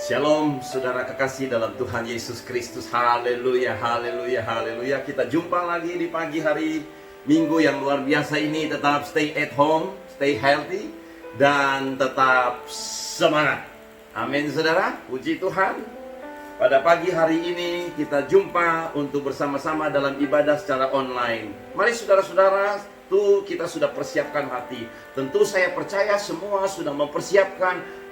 Shalom saudara kekasih dalam Tuhan Yesus Kristus. Haleluya, haleluya, haleluya. Kita jumpa lagi di pagi hari Minggu yang luar biasa ini. Tetap stay at home, stay healthy, dan tetap semangat. Amin saudara, puji Tuhan. Pada pagi hari ini kita jumpa untuk bersama-sama dalam ibadah secara online. Mari saudara-saudara, kita sudah persiapkan hati. Tentu saya percaya semua sudah mempersiapkan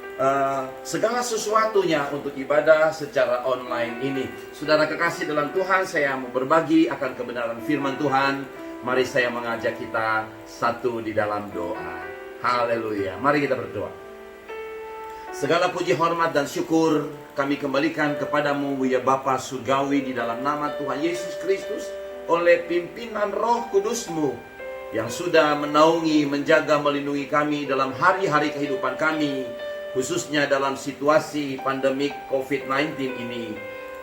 segala sesuatunya untuk ibadah secara online ini. Saudara kekasih dalam Tuhan, saya mau berbagi akan kebenaran firman Tuhan. Mari saya mengajak kita satu di dalam doa. Haleluya. Mari kita berdoa. Segala puji, hormat, dan syukur kami kembalikan kepadamu, ya Bapa Surgawi, di dalam nama Tuhan Yesus Kristus, oleh pimpinan Roh Kudus-Mu yang sudah menaungi, menjaga, melindungi kami dalam hari-hari kehidupan kami, khususnya dalam situasi pandemik COVID-19 ini.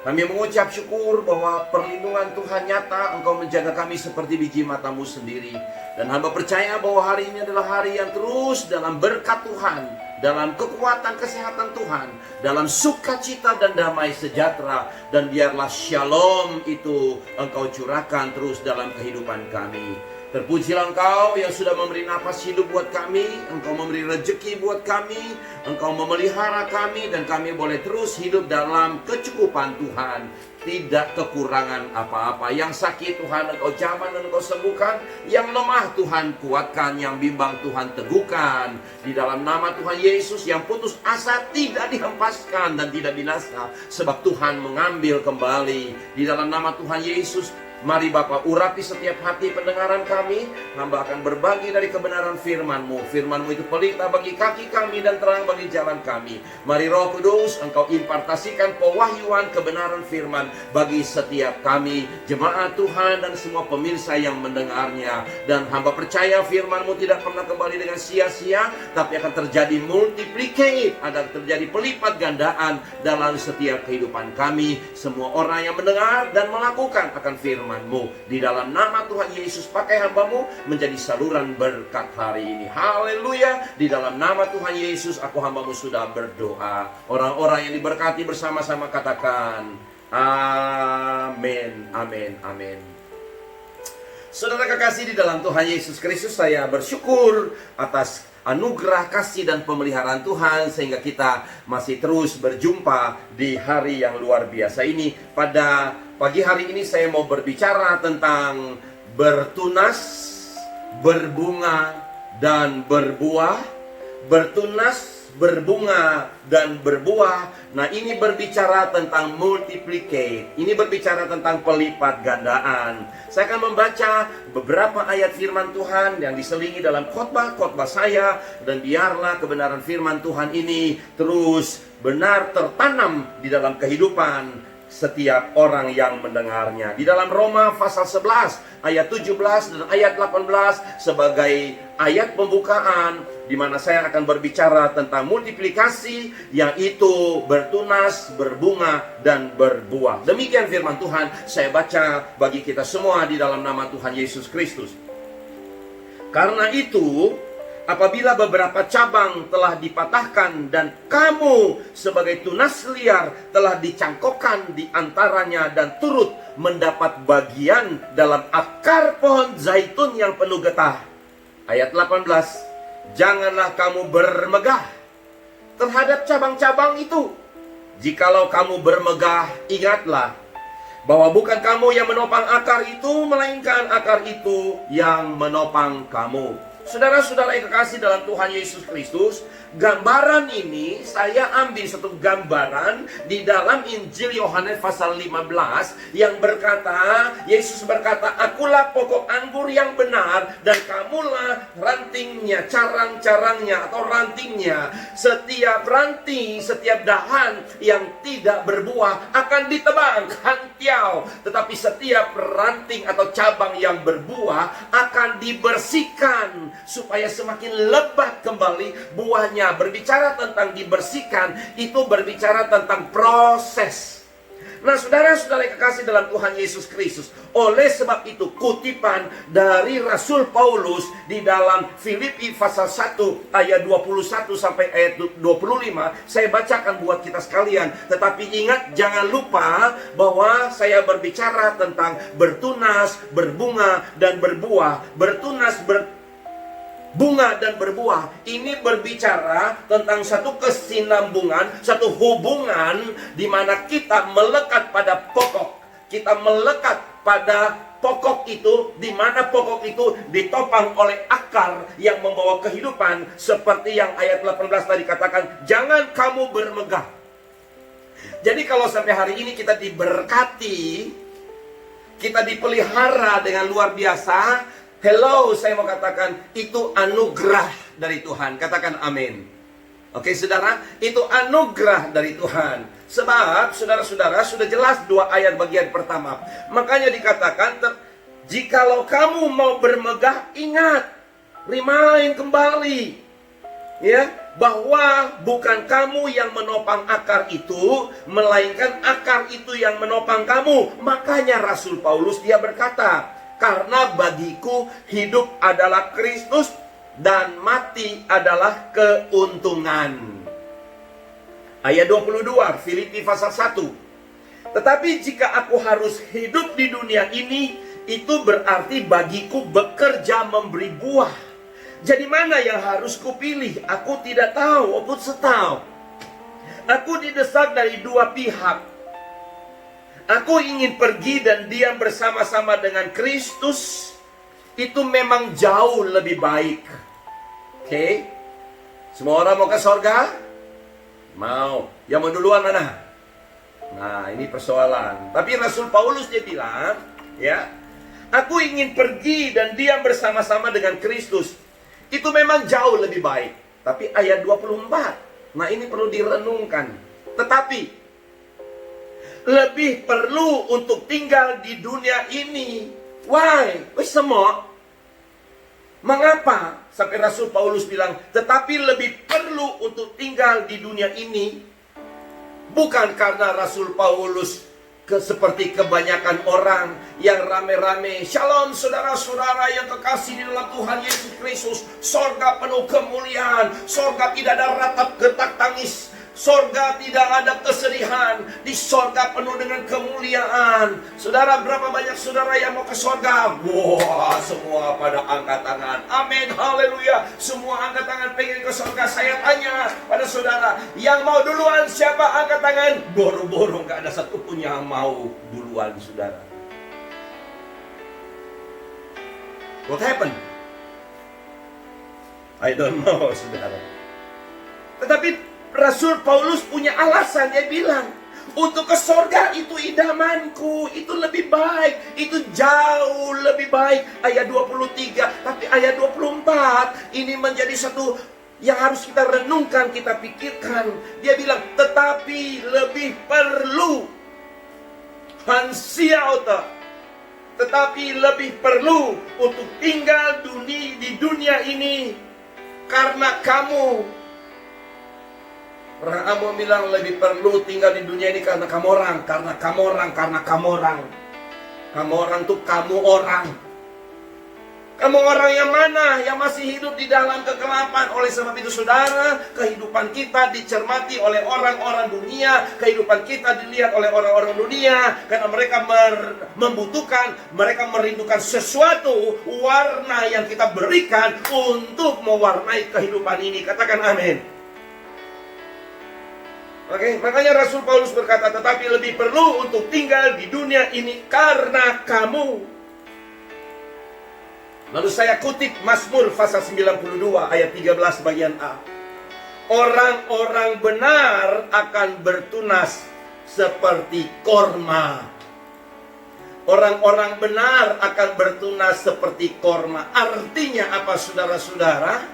Kami mengucap syukur bahwa perlindungan Tuhan nyata. Engkau menjaga kami seperti biji matamu sendiri. Dan hamba percaya bahwa hari ini adalah hari yang terus dalam berkat Tuhan, dalam kekuatan kesehatan Tuhan, dalam sukacita dan damai sejahtera. Dan biarlah shalom itu Engkau curahkan terus dalam kehidupan kami. Terpujilah Engkau yang sudah memberi nafas hidup buat kami. Engkau memberi rezeki buat kami. Engkau memelihara kami, dan kami boleh terus hidup dalam kecukupan Tuhan. Tidak kekurangan apa-apa. Yang sakit Tuhan Engkau jamah dan Engkau sembuhkan. Yang lemah Tuhan kuatkan. Yang bimbang Tuhan teguhkan. Di dalam nama Tuhan Yesus, yang putus asa tidak dihempaskan dan tidak binasa, sebab Tuhan mengambil kembali. Di dalam nama Tuhan Yesus, mari Bapa urapi setiap hati pendengaran kami. Hamba akan berbagi dari kebenaran firman-Mu. Firman-Mu itu pelita bagi kaki kami dan terang bagi jalan kami. Mari Roh Kudus, Engkau impartasikan pewahyuan kebenaran firman bagi setiap kami, jemaat Tuhan dan semua pemirsa yang mendengarnya. Dan hamba percaya firman-Mu tidak pernah kembali dengan sia-sia, tapi akan terjadi multiplicate, ada terjadi pelipat gandaan dalam setiap kehidupan kami. Semua orang yang mendengar dan melakukan akan firman-Mu. Di dalam nama Tuhan Yesus, pakai hamba-Mu menjadi saluran berkat hari ini. Haleluya. Di dalam nama Tuhan Yesus, aku hamba-Mu sudah berdoa. Orang-orang yang diberkati bersama-sama katakan amin, amin, amin. Saudara kekasih di dalam Tuhan Yesus Kristus, saya bersyukur atas anugerah, kasih, dan pemeliharaan Tuhan sehingga kita masih terus berjumpa di hari yang luar biasa ini. Pada pagi hari ini saya mau berbicara tentang bertunas, berbunga, dan berbuah. Bertunas, berbunga, dan berbuah. Nah, ini berbicara tentang multiplicate. Ini berbicara tentang pelipat gandaan. Saya akan membaca beberapa ayat firman Tuhan yang diselingi dalam khotbah-khotbah saya. Dan biarlah kebenaran firman Tuhan ini terus benar tertanam di dalam kehidupan setiap orang yang mendengarnya. Di dalam Roma pasal 11 ayat 17 dan ayat 18 sebagai ayat pembukaan, di mana saya akan berbicara tentang multiplikasi, yaitu bertunas, berbunga, dan berbuah. Demikian firman Tuhan. Saya baca bagi kita semua di dalam nama Tuhan Yesus Kristus. Karena itu, apabila beberapa cabang telah dipatahkan dan kamu sebagai tunas liar telah dicangkokkan di antaranya dan turut mendapat bagian dalam akar pohon zaitun yang penuh getah. Ayat 18, janganlah kamu bermegah terhadap cabang-cabang itu. Jikalau kamu bermegah, ingatlah bahwa bukan kamu yang menopang akar itu, melainkan akar itu yang menopang kamu. Saudara-saudara yang kekasih dalam Tuhan Yesus Kristus, gambaran ini saya ambil satu gambaran di dalam Injil Yohanes pasal 15 yang berkata, Yesus berkata, akulah pokok anggur yang benar dan kamulah rantingnya, carang-carangnya atau rantingnya. Setiap ranting, setiap dahan yang tidak berbuah akan ditebang, hantiau. Tetapi setiap ranting atau cabang yang berbuah akan dibersihkan supaya semakin lebat kembali buahnya. Berbicara tentang dibersihkan, itu berbicara tentang proses. Nah, saudara-saudara yang kekasih dalam Tuhan Yesus Kristus, oleh sebab itu kutipan dari Rasul Paulus di dalam Filipi pasal 1 ayat 21 sampai ayat 25, saya bacakan buat kita sekalian. Tetapi ingat, jangan lupa bahwa saya berbicara tentang bertunas, berbunga, dan berbuah. Bertunas, bunga dan berbuah. Ini berbicara tentang satu kesinambungan, satu hubungan di mana kita melekat pada pokok. Kita melekat pada pokok itu, di mana pokok itu ditopang oleh akar yang membawa kehidupan, seperti yang ayat 18 tadi katakan, jangan kamu bermegah. Jadi kalau sampai hari ini kita diberkati, kita dipelihara dengan luar biasa, hello, saya mau katakan, itu anugerah dari Tuhan. Katakan amin. Oke, saudara, itu anugerah dari Tuhan. Sebab, saudara-saudara, sudah jelas 2 ayat bagian pertama. Makanya dikatakan, jikalau kamu mau bermegah, ingat, remind kembali, ya, bahwa bukan kamu yang menopang akar itu, melainkan akar itu yang menopang kamu. Makanya Rasul Paulus dia berkata, karena bagiku hidup adalah Kristus dan mati adalah keuntungan. Ayat 22, Filipi pasal 1. Tetapi jika aku harus hidup di dunia ini, itu berarti bagiku bekerja memberi buah. Jadi mana yang harus kupilih? Aku tidak tahu, aku tahu. Aku didesak dari 2 pihak. Aku ingin pergi dan diam bersama-sama dengan Kristus. Itu memang jauh lebih baik. Oke? Semua orang mau ke sorga? Mau. Yang mau duluan mana? Nah, ini persoalan. Tapi Rasul Paulus dia bilang, ya, aku ingin pergi dan diam bersama-sama dengan Kristus. Itu memang jauh lebih baik. Tapi ayat 24. Nah, ini perlu direnungkan. Tetapi lebih perlu untuk tinggal di dunia ini. Why? Semua. Mengapa? Sampai Rasul Paulus bilang, tetapi lebih perlu untuk tinggal di dunia ini. Bukan karena Rasul Paulus seperti kebanyakan orang yang rame-rame. Shalom saudara-saudara yang kekasih di dalam Tuhan Yesus Kristus. Sorga penuh kemuliaan. Sorga tidak ada ratap gertak tangis. Sorga tidak ada kesedihan. Di sorga penuh dengan kemuliaan. Saudara, berapa banyak saudara yang mau ke sorga? Wah, semua pada angkat tangan. Amin, haleluya. Semua angkat tangan pengen ke sorga. Saya tanya pada saudara, yang mau duluan siapa? Angkat tangan. Boro-boro gak ada satupun yang mau duluan, saudara. What happened? I don't know, saudara. Tetapi Rasul Paulus punya alasan, dia bilang, untuk ke sorga itu idamanku, itu lebih baik, itu jauh lebih baik. Ayat 23, tapi ayat 24 ini menjadi satu yang harus kita renungkan, kita pikirkan. Dia bilang, tetapi lebih perlu, hansiauta, tetapi lebih perlu untuk tinggal di dunia ini karena kamu. Orang Amo bilang lebih perlu tinggal di dunia ini karena kamu orang. Karena kamu orang, karena kamu orang. Kamu orang tuh kamu orang. Kamu orang yang mana? Yang masih hidup di dalam kegelapan. Oleh sebab itu saudara, kehidupan kita dicermati oleh orang-orang dunia. Kehidupan kita dilihat oleh orang-orang dunia. Karena mereka membutuhkan, mereka merindukan sesuatu warna yang kita berikan untuk mewarnai kehidupan ini. Katakan amin. Oke, makanya Rasul Paulus berkata, tetapi lebih perlu untuk tinggal di dunia ini karena kamu. Lalu saya kutip Mazmur pasal 92 ayat 13 bagian A. Orang-orang benar akan bertunas seperti korma. Orang-orang benar akan bertunas seperti korma. Artinya apa, saudara-saudara?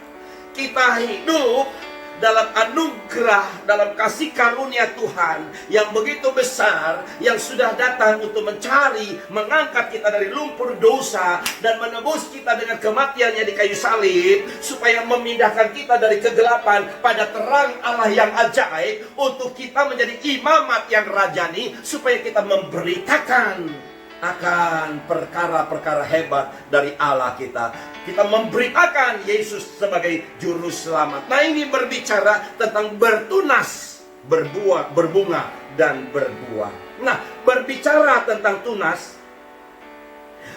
Kita hidup dalam anugerah, dalam kasih karunia Tuhan yang begitu besar, yang sudah datang untuk mencari, mengangkat kita dari lumpur dosa dan menebus kita dengan kematiannya di kayu salib, supaya memindahkan kita dari kegelapan pada terang Allah yang ajaib, untuk kita menjadi imamat yang rajani, supaya kita memberitakan akan perkara-perkara hebat dari Allah kita. Kita memberitakan Yesus sebagai juru selamat. Nah, ini berbicara tentang bertunas, berbuah, berbunga, dan berbuah. Nah, berbicara tentang tunas,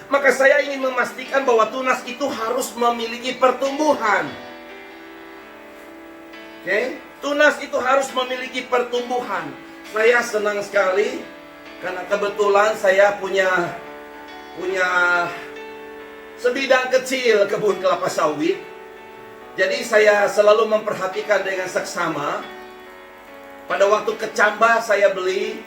maka saya ingin memastikan bahwa tunas itu harus memiliki pertumbuhan. Oke? Tunas itu harus memiliki pertumbuhan. Saya senang sekali karena kebetulan saya punya sebidang kecil kebun kelapa sawit. Jadi saya selalu memperhatikan dengan seksama. Pada waktu kecambah saya beli,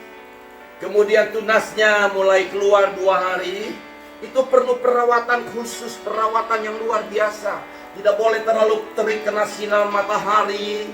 kemudian tunasnya mulai keluar 2 hari. Itu perlu perawatan khusus, perawatan yang luar biasa. Tidak boleh terlalu terik kena sinar matahari,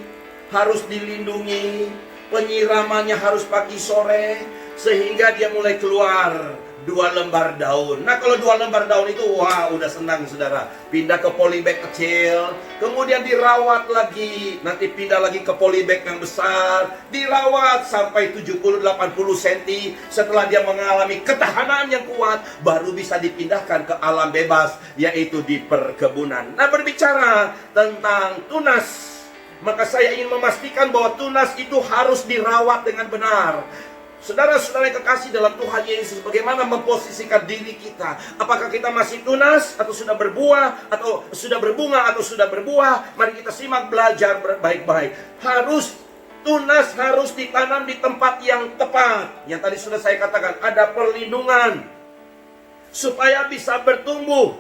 harus dilindungi, penyiramannya harus pagi sore, sehingga dia mulai keluar 2 lembar daun. Nah, kalau 2 lembar daun itu, wah, udah senang saudara. Pindah ke polybag kecil, kemudian dirawat lagi, nanti pindah lagi ke polybag yang besar, dirawat sampai 70-80 cm. Setelah dia mengalami ketahanan yang kuat, baru bisa dipindahkan ke alam bebas, yaitu di perkebunan. Nah, berbicara tentang tunas, maka saya ingin memastikan bahwa tunas itu harus dirawat dengan benar. Saudara-saudara yang kekasih dalam Tuhan Yesus, bagaimana memposisikan diri kita? Apakah kita masih tunas atau sudah berbuah, atau sudah berbunga atau sudah berbuah? Mari kita simak, belajar baik-baik. Tunas harus ditanam di tempat yang tepat. Yang tadi sudah saya katakan, ada perlindungan supaya bisa bertumbuh.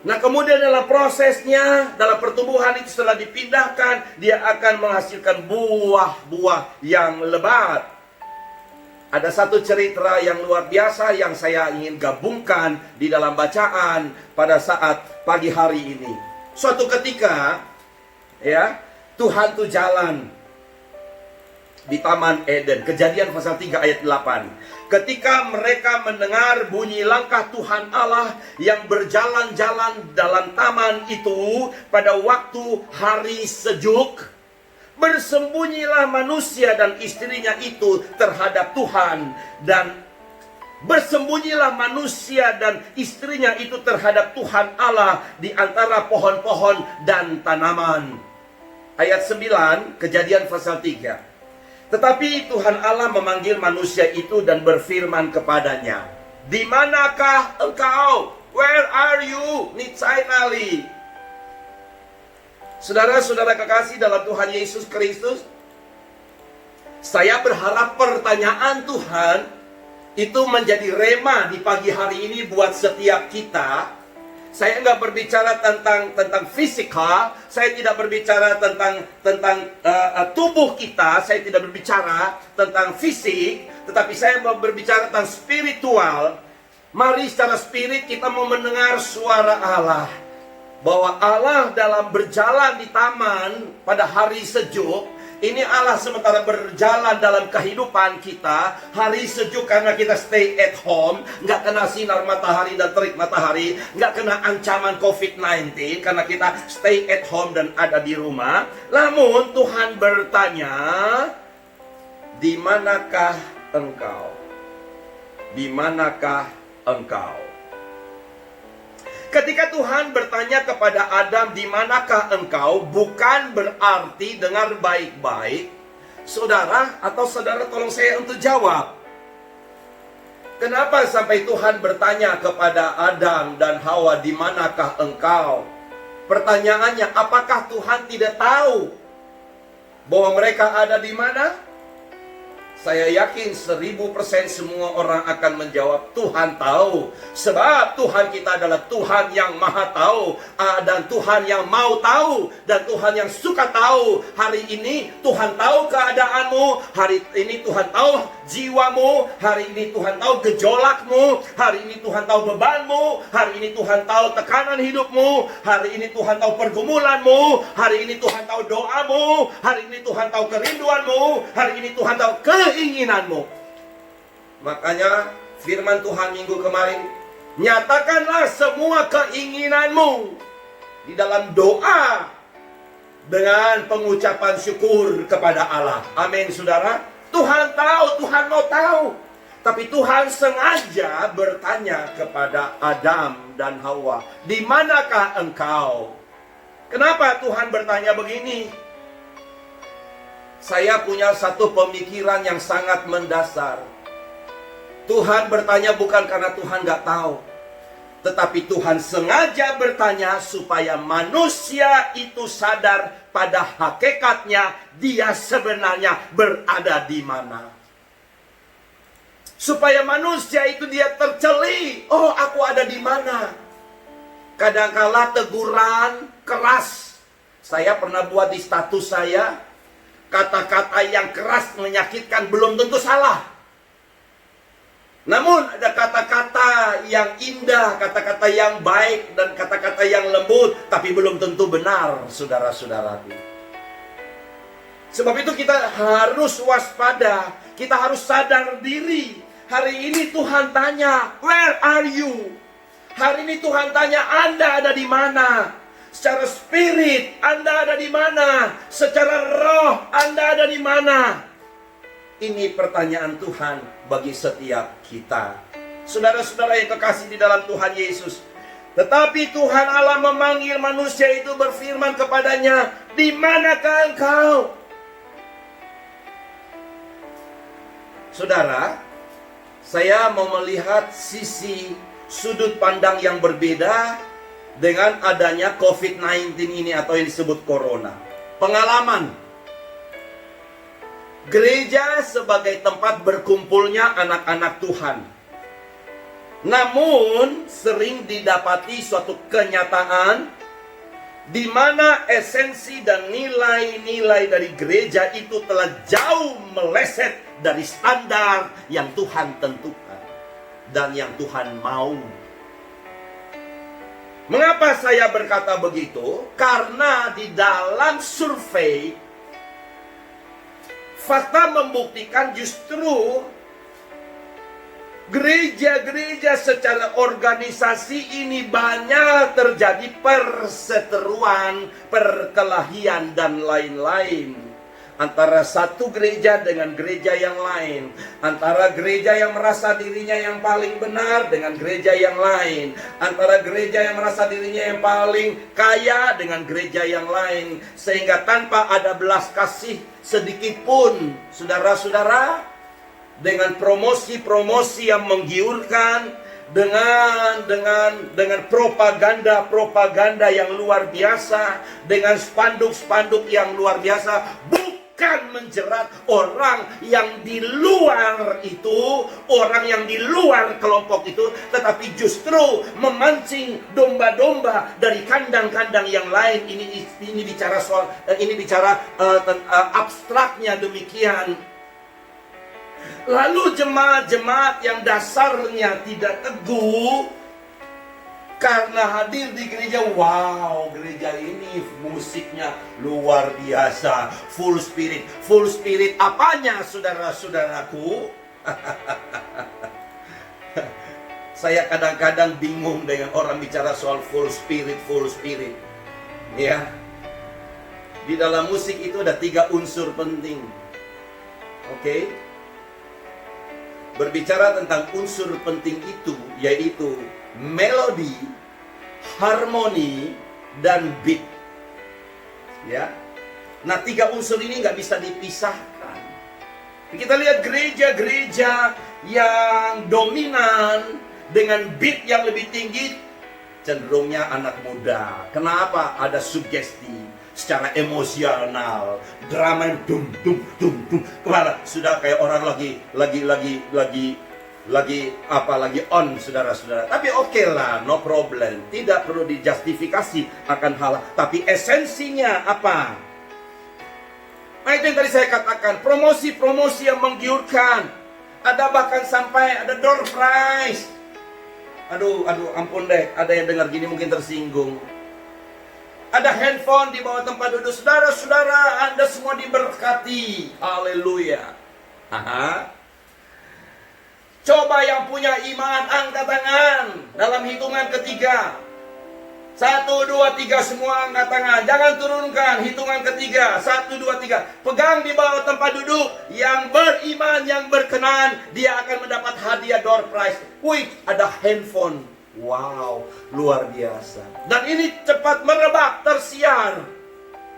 Nah, kemudian dalam prosesnya, dalam pertumbuhan itu setelah dipindahkan, dia akan menghasilkan buah-buah yang lebat. Ada satu cerita yang luar biasa yang saya ingin gabungkan di dalam bacaan pada saat pagi hari ini. Suatu ketika, ya, Tuhan tuh jalan di Taman Eden. Kejadian pasal 3 ayat 8. Ketika mereka mendengar bunyi langkah Tuhan Allah yang berjalan-jalan dalam taman itu pada waktu hari sejuk, bersembunyilah manusia dan istrinya itu terhadap Tuhan, dan bersembunyilah manusia dan istrinya itu terhadap Tuhan Allah di antara pohon-pohon dan tanaman. Ayat 9, Kejadian pasal 3. Tetapi Tuhan Allah memanggil manusia itu dan berfirman kepadanya, "Di manakah engkau? Where are you?" Nitsainali. Saudara-saudara kekasih dalam Tuhan Yesus Kristus, saya berharap pertanyaan Tuhan itu menjadi rema di pagi hari ini buat setiap kita. Saya nggak berbicara tentang fisikal, saya tidak berbicara tentang tubuh kita, saya tidak berbicara tentang fisik, tetapi saya mau berbicara tentang spiritual. Mari secara spirit kita mau mendengar suara Allah. Bahwa Allah dalam berjalan di taman pada hari sejuk, ini Allah sementara berjalan dalam kehidupan kita. Hari sejuk karena kita stay at home, nggak kena sinar matahari dan terik matahari, nggak kena ancaman COVID-19 karena kita stay at home dan ada di rumah. Namun Tuhan bertanya, "Di manakah engkau? Di manakah engkau?" Ketika Tuhan bertanya kepada Adam, "Di manakah engkau?" bukan berarti dengar baik-baik. Saudara atau saudara tolong saya untuk jawab. Kenapa sampai Tuhan bertanya kepada Adam dan Hawa, "Di manakah engkau?" Pertanyaannya, apakah Tuhan tidak tahu bahwa mereka ada di mana? Saya yakin 1000% semua orang akan menjawab, Tuhan tahu. Sebab Tuhan kita adalah Tuhan yang maha tahu. Dan Tuhan yang mau tahu. Dan Tuhan yang suka tahu. Hari ini Tuhan tahu keadaanmu. Hari ini Tuhan tahu jiwamu. Hari ini Tuhan tahu gejolakmu. Hari ini Tuhan tahu bebanmu. Hari ini Tuhan tahu tekanan hidupmu. Hari ini Tuhan tahu pergumulanmu. Hari ini Tuhan tahu doamu. Hari ini Tuhan tahu kerinduanmu. Hari ini Tuhan tahu keinginanmu. Makanya firman Tuhan minggu kemarin, nyatakanlah semua keinginanmu di dalam doa dengan pengucapan syukur kepada Allah. Amin, saudara. Tuhan tahu, Tuhan mau tahu. Tapi Tuhan sengaja bertanya kepada Adam dan Hawa, di manakah engkau? Kenapa Tuhan bertanya begini? Saya punya satu pemikiran yang sangat mendasar. Tuhan bertanya bukan karena Tuhan gak tahu, tetapi Tuhan sengaja bertanya supaya manusia itu sadar pada hakikatnya dia sebenarnya berada di mana. Supaya manusia itu dia terceli, oh aku ada di mana. Kadangkala teguran keras. Saya pernah buat di status saya, kata-kata yang keras menyakitkan belum tentu salah. Namun ada kata-kata yang indah, kata-kata yang baik, dan kata-kata yang lembut, tapi belum tentu benar, saudara-saudaraku. Sebab itu kita harus waspada, kita harus sadar diri. Hari ini Tuhan tanya, where are you? Hari ini Tuhan tanya, Anda ada di mana? Secara spirit, Anda ada di mana? Secara roh, Anda ada di mana? Ini pertanyaan Tuhan bagi setiap kita. Saudara-saudara yang kekasih di dalam Tuhan Yesus. Tetapi Tuhan Allah memanggil manusia itu, berfirman kepadanya, di manakah engkau? Saudara, saya mau melihat sisi sudut pandang yang berbeda dengan adanya COVID-19 ini atau yang disebut Corona. Pengalaman. Gereja sebagai tempat berkumpulnya anak-anak Tuhan. Namun sering didapati suatu kenyataan di mana esensi dan nilai-nilai dari gereja itu telah jauh meleset dari standar yang Tuhan tentukan dan yang Tuhan mau. Mengapa saya berkata begitu? Karena di dalam survei, fakta membuktikan justru gereja-gereja secara organisasi ini banyak terjadi perseteruan, perkelahian, dan lain-lain. Antara satu gereja dengan gereja yang lain. Antara gereja yang merasa dirinya yang paling benar dengan gereja yang lain. Antara gereja yang merasa dirinya yang paling kaya dengan gereja yang lain. Sehingga tanpa ada belas kasih sedikit pun, saudara-saudara, dengan promosi-promosi yang menggiurkan, dengan propaganda yang luar biasa, dengan spanduk-spanduk yang luar biasa, bukan menjerat orang yang di luar itu, orang yang di luar kelompok itu, tetapi justru memancing domba-domba dari kandang-kandang yang lain. Ini bicara soal, ini bicara abstraknya demikian. Lalu jemaat-jemaat yang dasarnya tidak teguh karena hadir di gereja, wow, gereja ini musiknya luar biasa, full spirit. Full spirit apanya, saudara-saudaraku? Saya kadang-kadang bingung dengan orang bicara soal full spirit. Ya. Di dalam musik itu ada 3 unsur penting. Oke? Berbicara tentang unsur penting itu, yaitu melodi, harmoni, dan beat. Ya. Nah, 3 unsur ini nggak bisa dipisahkan. Kita lihat gereja-gereja yang dominan dengan beat yang lebih tinggi, cenderungnya anak muda. Kenapa? Ada sugesti. secara emosional, drama yang dum dum dum dum. Kemana? Sudah kayak orang lagi on, saudara-saudara. Tapi oke lah, no problem. Tidak perlu dijustifikasi akan hal. Tapi esensinya apa? Nah, itu yang tadi saya katakan, promosi-promosi yang menggiurkan. Ada bahkan sampai ada door prize. Aduh, ampun deh. Ada yang dengar gini mungkin tersinggung. Ada handphone di bawah tempat duduk. Saudara-saudara, Anda semua diberkati. Haleluya. Coba yang punya iman, angkat tangan dalam hitungan ketiga. 1, 2, 3, semua angkat tangan. Jangan turunkan, hitungan ketiga. 1, 2, 3. Pegang di bawah tempat duduk. Yang beriman, yang berkenan, dia akan mendapat hadiah door prize. Wih, ada handphone. Wow, luar biasa. Dan ini cepat merebak, tersiar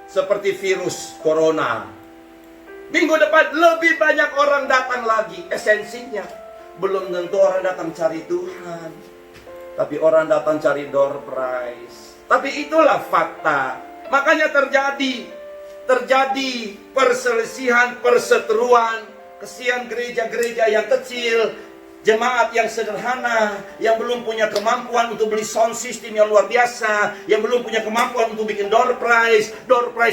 seperti virus corona. Minggu depan lebih banyak orang datang lagi. Esensinya, belum tentu orang datang cari Tuhan, tapi orang datang cari door prize. Tapi itulah fakta. Makanya terjadi perselisihan, perseteruan. Kesian gereja-gereja yang kecil, jemaat yang sederhana, yang belum punya kemampuan untuk beli sound system yang luar biasa, yang belum punya kemampuan untuk bikin door prize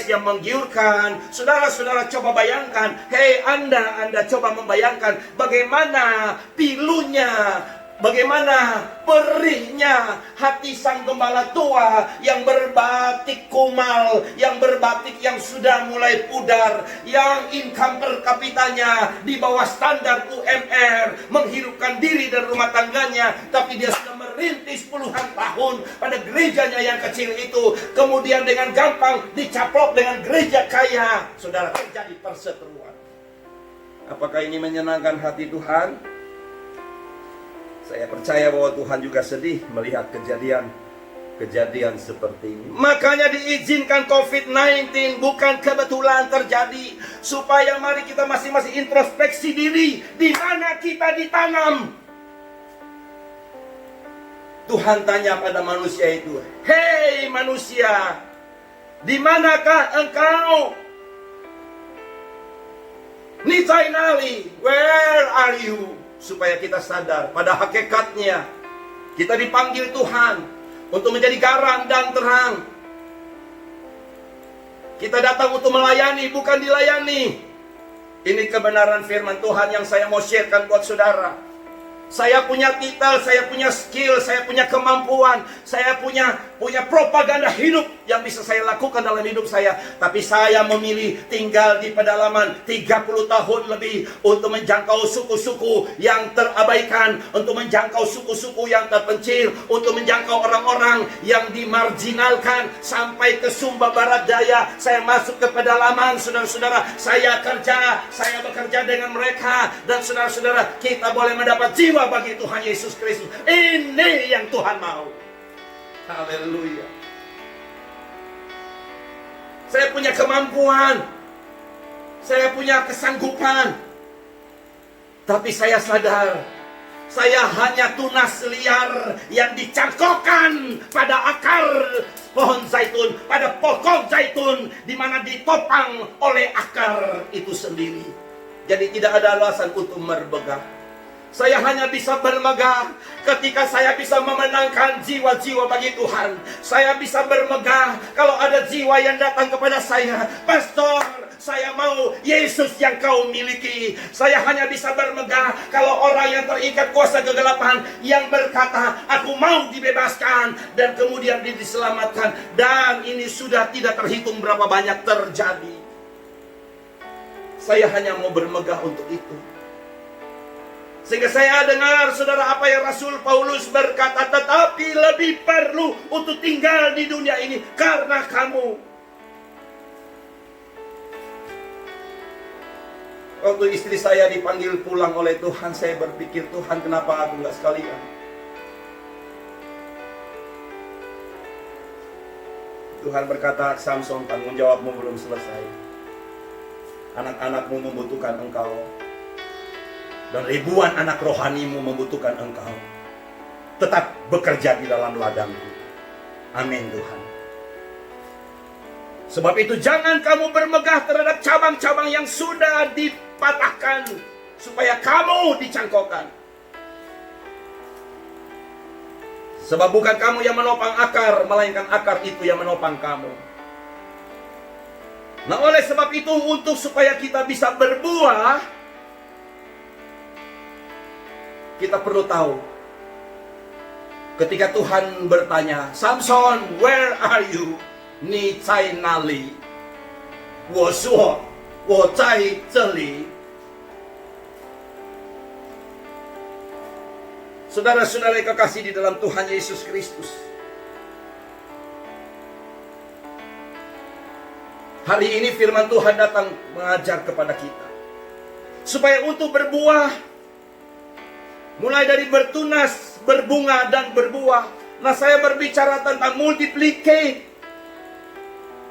yang menggiurkan. Saudara-saudara, coba bayangkan, hei Anda coba membayangkan bagaimana pilunya, bagaimana perihnya hati sang gembala tua yang berbatik kumal, yang berbatik yang sudah mulai pudar, yang income per kapitanya di bawah standar UMR, menghidupkan diri dan rumah tangganya, tapi dia sudah merintis puluhan tahun pada gerejanya yang kecil itu, kemudian dengan gampang dicaplok dengan gereja kaya. Saudara, terjadi perseteruan. Apakah ini menyenangkan hati Tuhan? Saya percaya bahwa Tuhan juga sedih melihat kejadian seperti ini. Makanya diizinkan COVID-19, bukan kebetulan terjadi, supaya mari kita masing-masing introspeksi diri, di mana kita ditanam. Tuhan tanya pada manusia itu, hei manusia, di manakah engkau? Nitainali, where are you? Supaya kita sadar pada hakikatnya kita dipanggil Tuhan untuk menjadi garam dan terang. Kita datang untuk melayani, bukan dilayani. Ini kebenaran firman Tuhan yang saya mau sharekan buat saudara. Saya punya titel, saya punya skill, saya punya kemampuan, saya punya propaganda hidup yang bisa saya lakukan dalam hidup saya. Tapi saya memilih tinggal di pedalaman 30 tahun lebih untuk menjangkau suku-suku yang terabaikan, untuk menjangkau suku-suku yang terpencil, untuk menjangkau orang-orang yang dimarginalkan sampai ke Sumba Barat Daya. Saya masuk ke pedalaman, saudara-saudara. Saya bekerja dengan mereka, dan saudara-saudara, kita boleh mendapat jiwa bagi Tuhan Yesus Kristus. Ini yang Tuhan mau. Haleluya. Saya punya kemampuan, saya punya kesanggupan, tapi saya sadar saya hanya tunas liar yang dicangkokkan pada akar pohon zaitun, pada pokok zaitun, di mana ditopang oleh akar itu sendiri. Jadi tidak ada alasan untuk merbegah. Saya hanya bisa bermegah ketika saya bisa memenangkan jiwa-jiwa bagi Tuhan. Saya bisa bermegah kalau ada jiwa yang datang kepada saya, Pastor, saya mau Yesus yang kau miliki. Saya hanya bisa bermegah kalau orang yang terikat kuasa kegelapan yang berkata, aku mau dibebaskan, dan kemudian diselamatkan. Dan ini sudah tidak terhitung berapa banyak terjadi. Saya hanya mau bermegah untuk itu. Sehingga saya dengar, saudara, apa yang Rasul Paulus berkata, tetapi lebih perlu untuk tinggal di dunia ini karena kamu. Waktu istri saya dipanggil pulang oleh Tuhan, saya berpikir, Tuhan, kenapa aku nggak sekalian? Tuhan berkata, Samson, tanggung jawabmu belum selesai. Anak-anakmu membutuhkan engkau, dan ribuan anak rohanimu membutuhkan engkau. Tetap bekerja di dalam ladangku. Amin Tuhan. Sebab itu jangan kamu bermegah terhadap cabang-cabang yang sudah dipatahkan, supaya kamu dicangkokkan. Sebab bukan kamu yang menopang akar, melainkan akar itu yang menopang kamu. Nah, oleh sebab itu, untuk supaya kita bisa berbuah, kita perlu tahu. Ketika Tuhan bertanya, Samson, where are you? Ni在哪里? 我说我在这里. Saudara-saudara yang kekasih di dalam Tuhan Yesus Kristus, hari ini firman Tuhan datang mengajar kepada kita supaya untuk berbuah, mulai dari bertunas, berbunga, dan berbuah. Nah, saya berbicara tentang multiplicate.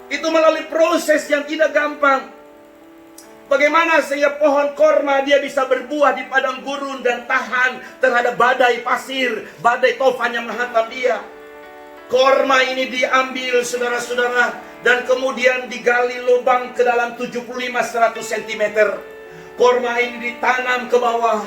Itu melalui proses yang tidak gampang. Bagaimana sehingga pohon korma dia bisa berbuah di padang gurun dan tahan terhadap badai pasir, badai tofan yang menghantam dia. Korma ini diambil, saudara-saudara, dan kemudian digali lubang ke dalam 75-100 cm. Korma ini ditanam ke bawah,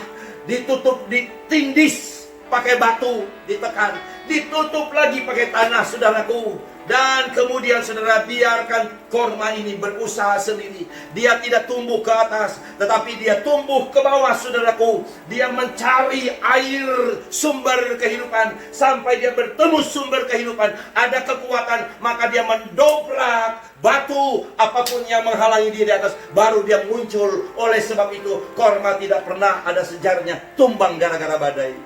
ditutup, ditindis pakai batu, ditekan, ditutup lagi pakai tanah, saudaraku. Dan kemudian saudara, biarkan korma ini berusaha sendiri. Dia tidak tumbuh ke atas, tetapi dia tumbuh ke bawah, saudaraku. Dia mencari air, sumber kehidupan, sampai dia bertemu sumber kehidupan. Ada kekuatan, maka dia mendobrak batu, apapun yang menghalangi dia di atas, baru dia muncul. Oleh sebab itu, korma tidak pernah ada sejarahnya tumbang gara-gara badai.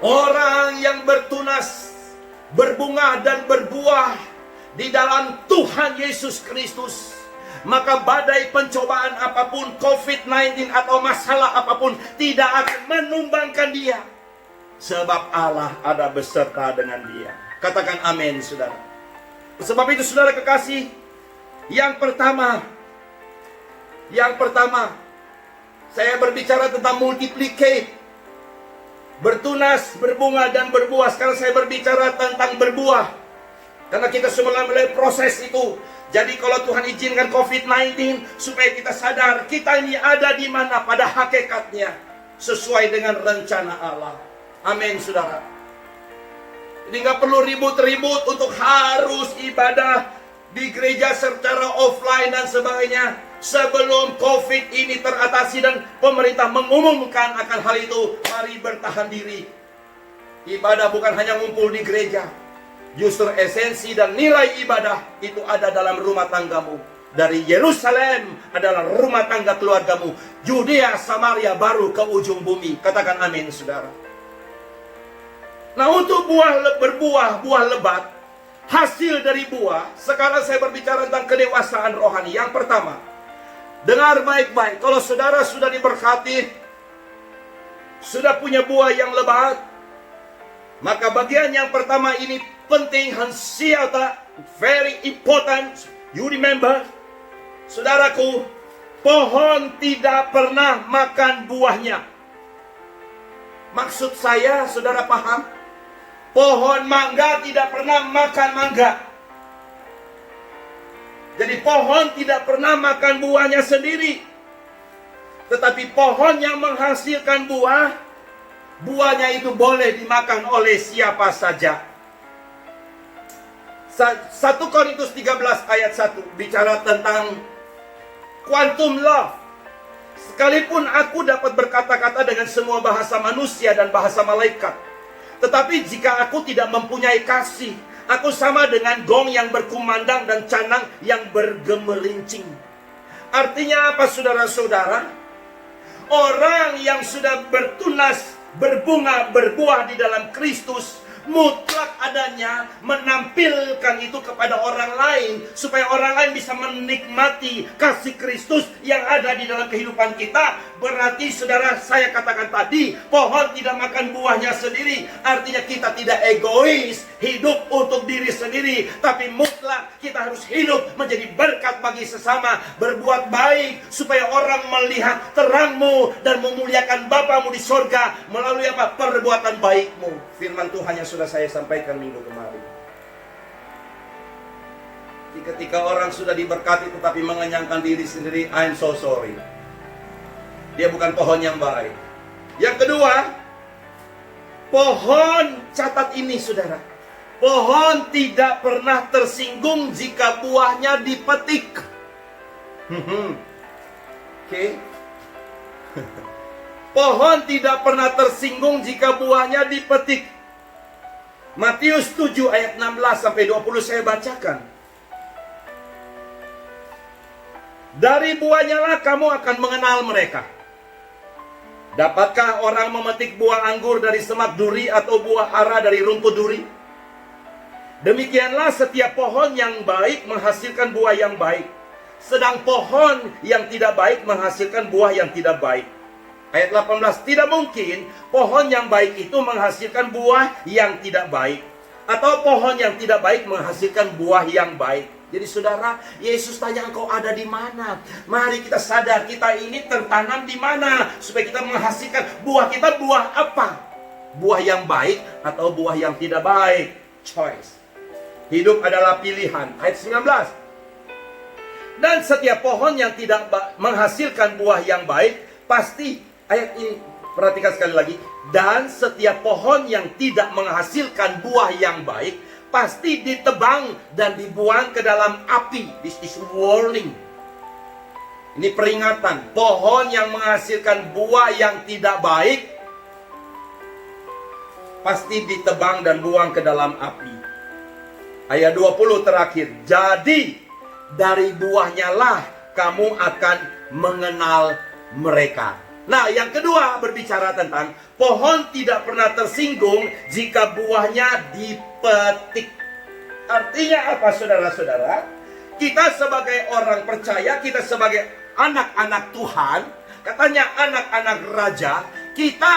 Orang yang bertunas, berbunga, dan berbuah di dalam Tuhan Yesus Kristus, maka badai pencobaan apapun, COVID-19 atau masalah apapun, tidak akan menumbangkan dia. Sebab Allah ada beserta dengan dia. Katakan amin, saudara. Sebab itu, saudara kekasih, yang pertama, saya berbicara tentang multiplicate. Bertunas, berbunga, dan berbuah. Sekarang saya berbicara tentang berbuah, karena kita semula mulai proses itu. Jadi kalau Tuhan izinkan COVID-19, supaya kita sadar kita ini ada di mana pada hakikatnya, sesuai dengan rencana Allah. Amin, saudara. Jadi nggak perlu ribut-ribut untuk harus ibadah di gereja secara offline dan sebagainya. Sebelum COVID ini teratasi dan pemerintah mengumumkan akan hal itu, mari bertahan diri. Ibadah bukan hanya ngumpul di gereja. Justru esensi dan nilai ibadah itu ada dalam rumah tanggamu. Dari Yerusalem adalah rumah tangga keluargamu. Yudea, Samaria, baru ke ujung bumi. Katakan amin, saudara. Nah, untuk berbuah, buah lebat, hasil dari buah. Sekarang saya berbicara tentang kedewasaan rohani. Yang pertama, dengar baik-baik. Kalau saudara sudah diberkati, sudah punya buah yang lebat, maka bagian yang pertama ini penting, hansiata, very important. You remember, saudaraku, pohon tidak pernah makan buahnya. Maksud saya, saudara paham? Pohon mangga tidak pernah makan mangga. Jadi pohon tidak pernah makan buahnya sendiri. Tetapi pohon yang menghasilkan buah, buahnya itu boleh dimakan oleh siapa saja. 1 Korintus 13 ayat 1 bicara tentang quantum love. Sekalipun aku dapat berkata-kata dengan semua bahasa manusia dan bahasa malaikat, tetapi jika aku tidak mempunyai kasih, aku sama dengan gong yang berkumandang dan canang yang bergemelincing. Artinya apa, saudara-saudara? Orang yang sudah bertunas, berbunga, berbuah di dalam Kristus, mutlak adanya menampilkan itu kepada orang lain, supaya orang lain bisa menikmati kasih Kristus yang ada di dalam kehidupan kita. Berarti, saudara, saya katakan tadi, pohon tidak makan buahnya sendiri. Artinya kita tidak egois, hidup untuk diri sendiri, tapi mutlak kita harus hidup menjadi berkat bagi sesama, berbuat baik supaya orang melihat terangmu dan memuliakan Bapamu di sorga melalui apa? Perbuatan baikmu. Firman Tuhan yang sudah saya sampaikan minggu kemarin. Jadi ketika orang sudah diberkati tetapi mengenyangkan diri sendiri, I'm so sorry. Dia bukan pohon yang baik. Yang kedua, pohon, catat ini saudara. Pohon tidak pernah tersinggung jika buahnya dipetik. Oke. Pohon tidak pernah tersinggung jika buahnya dipetik. Matius 7 ayat 16 sampai 20 saya bacakan. Dari buahnya lah kamu akan mengenal mereka. Dapatkah orang memetik buah anggur dari semak duri atau buah ara dari rumput duri? Demikianlah setiap pohon yang baik menghasilkan buah yang baik, sedang pohon yang tidak baik menghasilkan buah yang tidak baik. Ayat 18, tidak mungkin pohon yang baik itu menghasilkan buah yang tidak baik, atau pohon yang tidak baik menghasilkan buah yang baik. Jadi saudara, Yesus tanya engkau ada di mana? Mari kita sadar kita ini tertanam di mana, supaya kita menghasilkan buah kita buah apa? Buah yang baik atau buah yang tidak baik? Choice. Hidup adalah pilihan. Ayat 19. Dan setiap pohon yang tidak menghasilkan buah yang baik, pasti, ayat ini perhatikan sekali lagi. Dan setiap pohon yang tidak menghasilkan buah yang baik, pasti ditebang dan dibuang ke dalam api. This is warning. Ini peringatan. Pohon yang menghasilkan buah yang tidak baik, pasti ditebang dan buang ke dalam api. Ayat 20 terakhir. Jadi dari buahnya lah kamu akan mengenal mereka. Nah, yang kedua berbicara tentang pohon tidak pernah tersinggung jika buahnya dipetik. Artinya apa saudara-saudara? Kita sebagai orang percaya, kita sebagai anak-anak Tuhan, katanya anak-anak raja, kita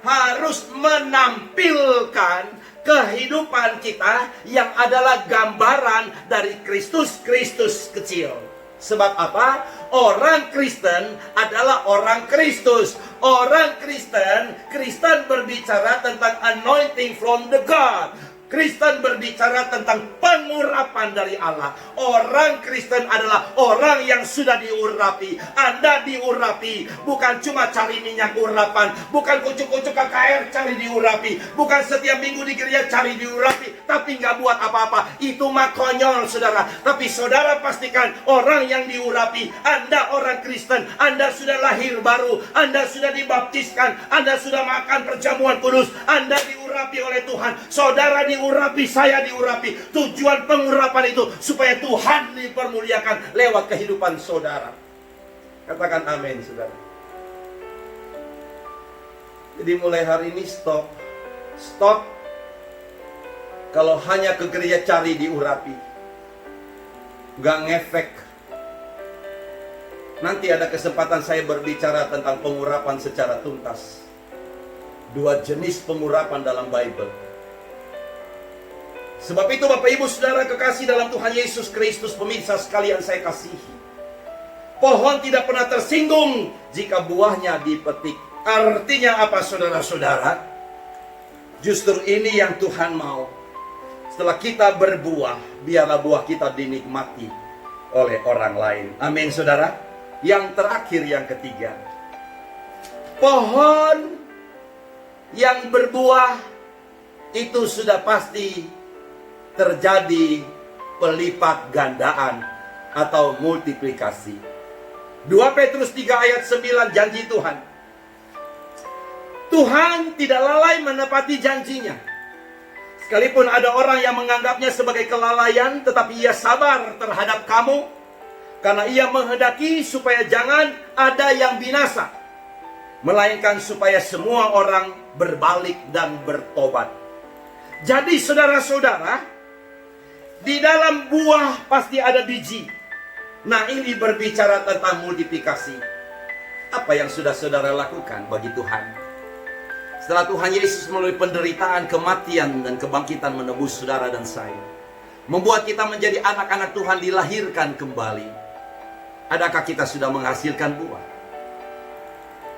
harus menampilkan kehidupan kita yang adalah gambaran dari Kristus kecil. Sebab apa? Orang Kristen adalah orang Kristus. Orang Kristen berbicara tentang anointing from the God. Kristen berbicara tentang pengurapan dari Allah. Orang Kristen adalah orang yang sudah diurapi. Anda diurapi. Bukan cuma cari minyak urapan. Bukan kucuk-kucuk KKR cari diurapi. Bukan setiap minggu di gereja cari diurapi. Tapi nggak buat apa-apa. Itu mah konyol saudara. Tapi saudara pastikan orang yang diurapi. Anda orang Kristen. Anda sudah lahir baru. Anda sudah dibaptiskan. Anda sudah makan perjamuan kudus. Anda diurapi oleh Tuhan. Saudara diurapi, saya diurapi. Tujuan pengurapan itu supaya Tuhan dipermuliakan lewat kehidupan saudara. Katakan amin saudara. Jadi mulai hari ini stop. Kalau hanya ke gereja cari diurapi, gak ngefek. Nanti ada kesempatan saya berbicara tentang pengurapan secara tuntas. 2 jenis pengurapan dalam Bible. Sebab itu Bapak Ibu Saudara kekasih dalam Tuhan Yesus Kristus, pemirsa sekalian saya kasihi, pohon tidak pernah tersinggung jika buahnya dipetik. Artinya apa saudara-saudara? Justru ini yang Tuhan mau. Setelah kita berbuah, biarlah buah kita dinikmati oleh orang lain. Amin saudara. Yang terakhir, yang ketiga, pohon yang berbuah itu sudah pasti terjadi pelipat gandaan atau multiplikasi. 2 Petrus 3 ayat 9 janji Tuhan. Tuhan tidak lalai menepati janjinya. Sekalipun ada orang yang menganggapnya sebagai kelalaian, tetapi ia sabar terhadap kamu, karena ia menghendaki supaya jangan ada yang binasa, melainkan supaya semua orang berbalik dan bertobat. Jadi saudara-saudara, di dalam buah pasti ada biji. Nah, ini berbicara tentang multiplikasi. Apa yang sudah saudara lakukan bagi Tuhan? Setelah Tuhan Yesus melalui penderitaan, kematian, dan kebangkitan menebus saudara dan saya, membuat kita menjadi anak-anak Tuhan dilahirkan kembali. Adakah kita sudah menghasilkan buah?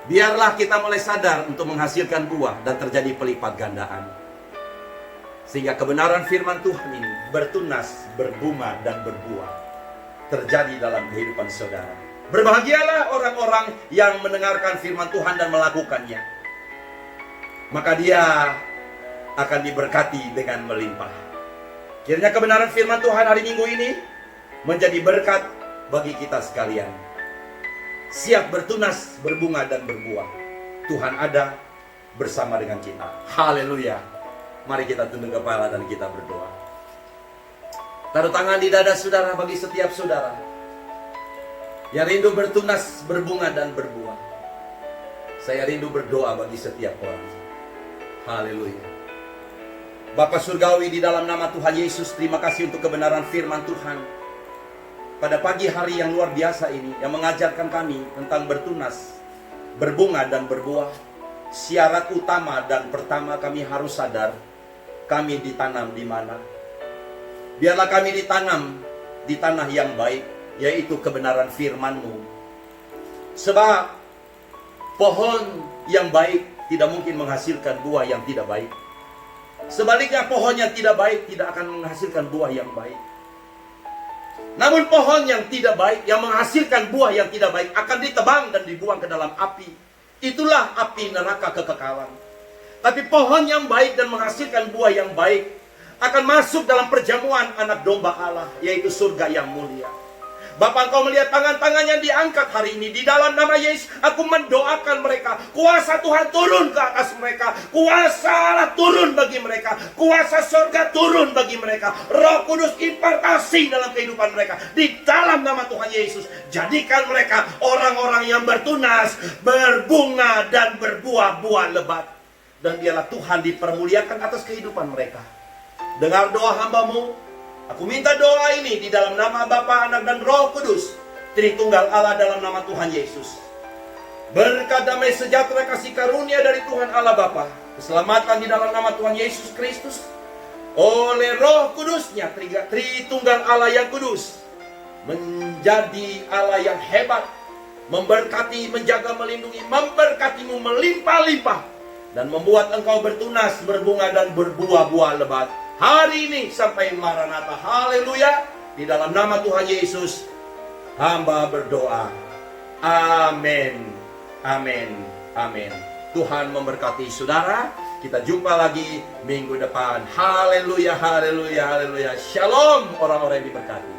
Biarlah kita mulai sadar untuk menghasilkan buah dan terjadi pelipat gandaan. Sehingga kebenaran firman Tuhan ini bertunas, berbunga, dan berbuah terjadi dalam kehidupan saudara. Berbahagialah orang-orang yang mendengarkan firman Tuhan dan melakukannya. Maka dia akan diberkati dengan melimpah. Kiranya kebenaran firman Tuhan hari Minggu ini menjadi berkat bagi kita sekalian. Siap bertunas, berbunga, dan berbuah. Tuhan ada bersama dengan kita. Haleluya. Mari kita tunduk kepala dan kita berdoa. Taruh tangan di dada saudara bagi setiap saudara yang rindu bertunas, berbunga, dan berbuah. Saya rindu berdoa bagi setiap orang. Haleluya. Bapa Surgawi, di dalam nama Tuhan Yesus, terima kasih untuk kebenaran firman Tuhan pada pagi hari yang luar biasa ini, yang mengajarkan kami tentang bertunas, berbunga, dan berbuah. Syarat utama dan pertama kami harus sadar, kami ditanam di mana? Biarlah kami ditanam di tanah yang baik, yaitu kebenaran firman-Mu. Sebab pohon yang baik tidak mungkin menghasilkan buah yang tidak baik. Sebaliknya pohon yang tidak baik tidak akan menghasilkan buah yang baik. Namun pohon yang tidak baik, yang menghasilkan buah yang tidak baik, akan ditebang dan dibuang ke dalam api. Itulah api neraka kekekalan. Tapi pohon yang baik dan menghasilkan buah yang baik akan masuk dalam perjamuan anak domba Allah, yaitu surga yang mulia. Bapa, Engkau melihat tangan-tangan yang diangkat hari ini. Di dalam nama Yesus, aku mendoakan mereka. Kuasa Tuhan turun ke atas mereka. Kuasa Allah turun bagi mereka. Kuasa surga turun bagi mereka. Roh Kudus impartasi dalam kehidupan mereka. Di dalam nama Tuhan Yesus, jadikan mereka orang-orang yang bertunas, berbunga, dan berbuah-buah lebat. Dan biarlah Tuhan dipermuliakan atas kehidupan mereka. Dengar doa hamba-Mu. Aku minta doa ini di dalam nama Bapa, Anak, dan Roh Kudus, Tritunggal Allah, dalam nama Tuhan Yesus. Berkat damai sejahtera kasih karunia dari Tuhan Allah Bapa, keselamatan di dalam nama Tuhan Yesus Kristus, oleh Roh Kudusnya, Tritunggal Allah yang kudus, menjadi Allah yang hebat, memberkati, menjaga, melindungi, memberkatimu melimpah-limpah, dan membuat engkau bertunas, berbunga, dan berbuah-buah lebat. Hari ini sampai Maranatha. Haleluya. Di dalam nama Tuhan Yesus, hamba berdoa. Amin. Amin. Amin. Tuhan memberkati saudara. Kita jumpa lagi minggu depan. Haleluya. Haleluya. Haleluya. Shalom orang-orang yang diberkati.